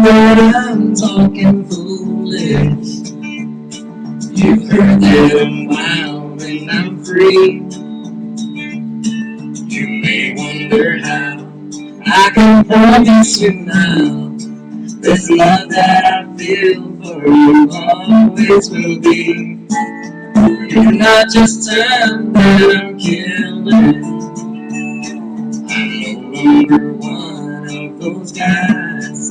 that I'm talking foolish. You've heard that I'm wild and I'm free. You may wonder how I can promise you now. This love that I feel for you always will be. You're not just time that I'm killing. I'm no longer one of those guys.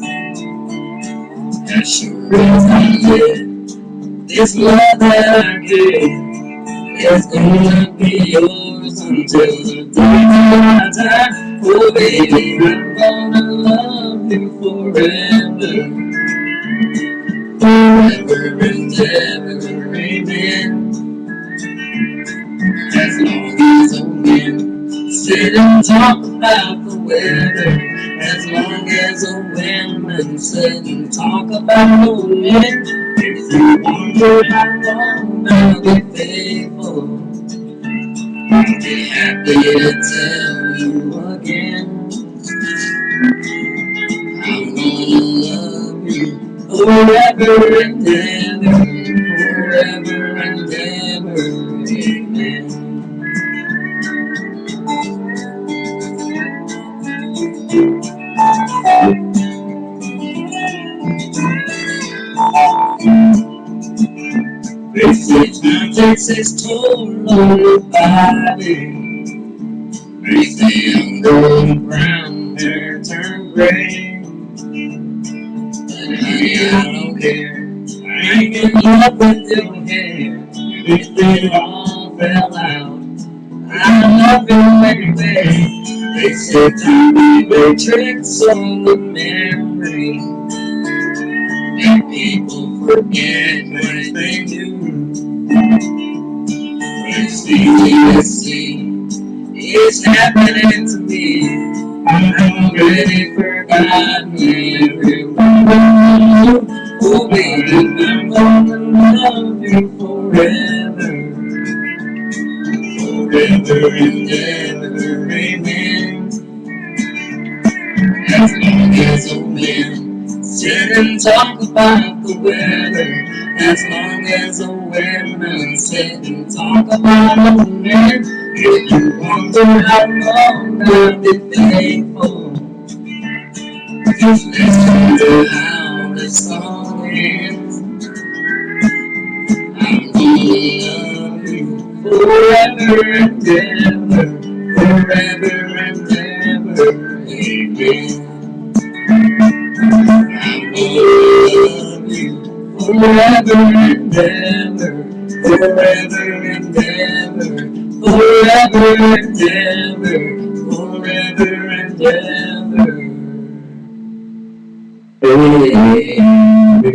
As sure as I live, this love that I give is gonna be yours until the day that I die. Oh baby, I'm gonna love you forever. Forever and ever, amen. As long as a wind sit and talk about the weather. As long as a women sit and talk about the wind. If you wonder how long I'll be faithful, I'll be happy to tell you again. I'm gonna love you forever and ever, forever and ever, amen. They say time takes its toll on the body. They say I'm going brown, hair turned gray. But honey, I don't care. I ain't in love with your hair. If it all fell out, I love you baby. They say time may tricks on the memory, and people forget what they do. It's easy to see it's happening to me. I've already forgotten everyone. Oh baby, I'm gonna love you forever, forever and ever, amen. As long as a wind sit and talk about the weather. As long as a women sit and talk about the men. If you wonder how long I've been faithful, just listen to how this song ends. I'm gonna love you forever and ever, forever and ever, amen. I'm gonna love you forever and ever, forever and ever, forever and ever, forever and ever. Amen.